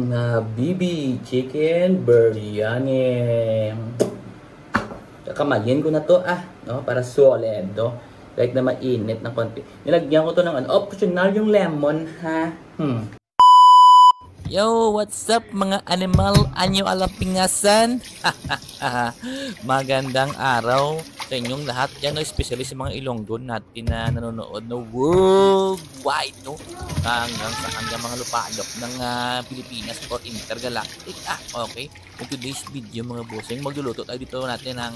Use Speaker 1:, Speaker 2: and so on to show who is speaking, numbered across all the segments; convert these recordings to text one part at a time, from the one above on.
Speaker 1: Habibi chicken biryani. Kamayin ko na to no, para solid, no? Like na mainit ng konti. Nilagyan ko to ng optional yung lemon, ha.
Speaker 2: Yo, what's up mga animal? Anyo alapingasan? Magandang araw sa inyong lahat dyan, no? Especially sa mga Ilonggo natin na nanonood no worldwide, no? Hanggang mga lupalok ng Pilipinas or intergalactic. Okay. In today's video mga bossing, magluluto tayo dito natin ng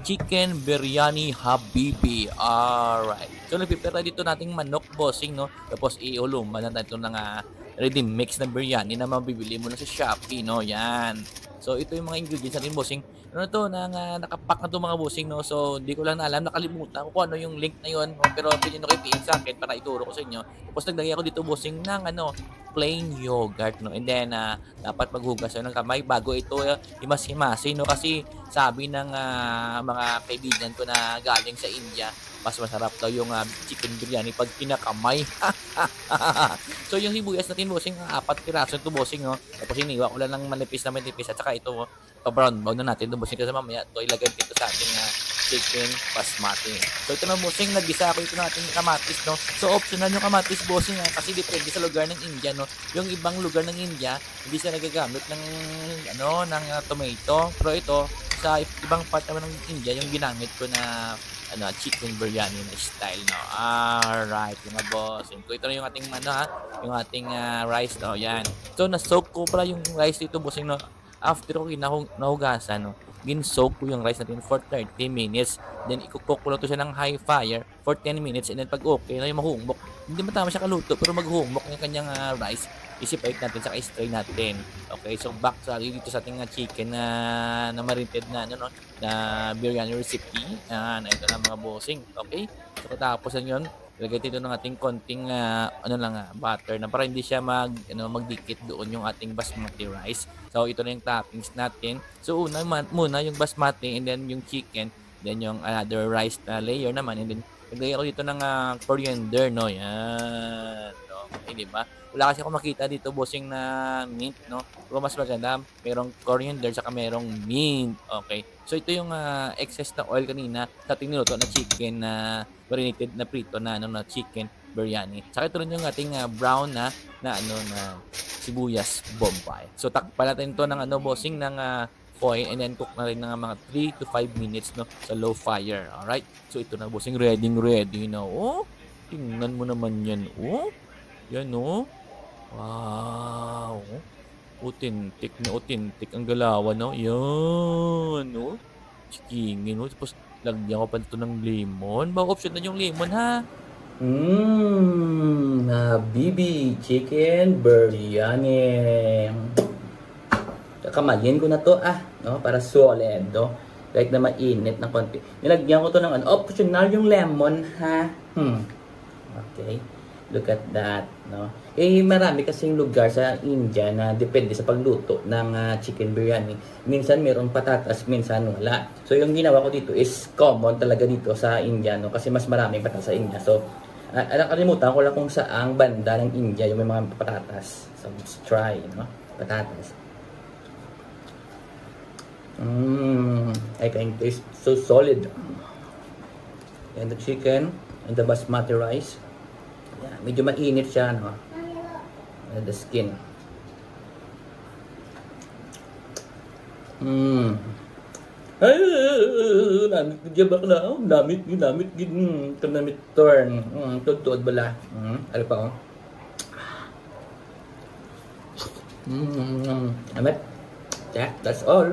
Speaker 2: chicken biryani habibi. Alright. So, nagpipira dito nating manok bossing, no? Tapos iulumban na tayo ng ready mix na biryani na mabibili mo na sa Shopee, no? Yan. So, ito yung mga ingredients natin, bossing. Ano to, nakapack na to mga bossing, no? So, hindi ko lang alam, nakalimutan ko kung ano yung link na yun, no? Pero pwede nyo kayo sa akin para ituro ko sa inyo. Tapos, naglagay ako dito, bossing, ng plain yogurt, no? And then, dapat maghugas ng kamay bago ito himas-himasin, no? Kasi, sabi ng mga kaibigan ko na galing sa India, mas masarap daw yung chicken biryani pag kinakamay. So, yung sibuyas natin, bossing, 4 piraso ito, bossing, no? Tapos, iniwa ko lang ng manipis na manipis. At saka ito, pa-brown bag na natin ito, bossing, kasi mamaya ito ilagay dito sa ating chicken basmati. So, ito na, bossing, nagisa ako ito natin kamatis, no? So, optional yung kamatis, bossing, kasi depende sa lugar ng India, no? Yung ibang lugar ng India, hindi sila nagagamit ng, ng tomato. Pero ito, sa ibang part naman ng India, yung ginamit ko na chicken biryani na style, no? Alright, mga boss. So, ito na yung ating yung ating rice, no? Yan. So, na-soak ko pala yung rice dito, bossing, no? After ko nahugasan, no? Gin-soak ko yung rice natin for 30 minutes. Then, i-cook ko lang to siya ng high fire for 10 minutes. And then, pag okay na yung mahumok, hindi man tama siya kaluto, pero maghumok yung kanyang rice, isipait natin, saka i-strain natin. Okay, so back dito sa ating chicken na marinated na biryani recipe. Na ito na mga bossing. Okay, so tapos yun, ilagay dito ng ating konting butter na para hindi siya magdikit doon yung ating basmati rice. So ito na yung toppings natin. So muna yung basmati, and then yung chicken, then yung another rice na layer naman, and then ilagay ako dito ng coriander, no? Yan. Okay, diba? Wala kasi ako makita dito, bossing, na mint, no? Pero mas maganda, merong coriander saka merong mint. Okay. So ito yung excess na oil kanina sa ating niluto na chicken na marinated na prito na chicken biryani. Saka ito rin yung ating brown na sibuyas bombay. So takpan natin ito ng bossing, ng foil, and then cook na rin ng mga 3 to 5 minutes, no, sa low fire. Alright? So ito na, bossing, ready na. Oh, tingnan mo naman yan. Oh, yan, oh. Wow. Authentic ang galawan, no? Yan, no? Chikingin, no? Tapos lagyan ko pa ito ng lemon. Baka option na yung lemon, ha?
Speaker 1: Habibi chicken biryani. Kamayin ko na to, no? Para solid, no? Like na mainit ng konti. Nilagyan ko to ng optional yung lemon, ha? Okay. Look at that, no? Marami kasing lugar sa India na depende sa pagluto ng chicken biryani. Minsan mayroong patatas, minsan wala. So yung ginawa ko dito is common talaga dito sa India, no? Kasi mas maraming patatas sa India. So nakalimutan ko lang kung saang banda ng India yung may mga patatas. So let's try, no? Patatas. I can taste so solid. And the chicken and the basmati rice. Yeah, medyo mainit siya, no? The skin. Namit gid bakla. Namit gid kanamit turn. Tudtod bala. Ano pa, oh? Namit. Yeah, that's all.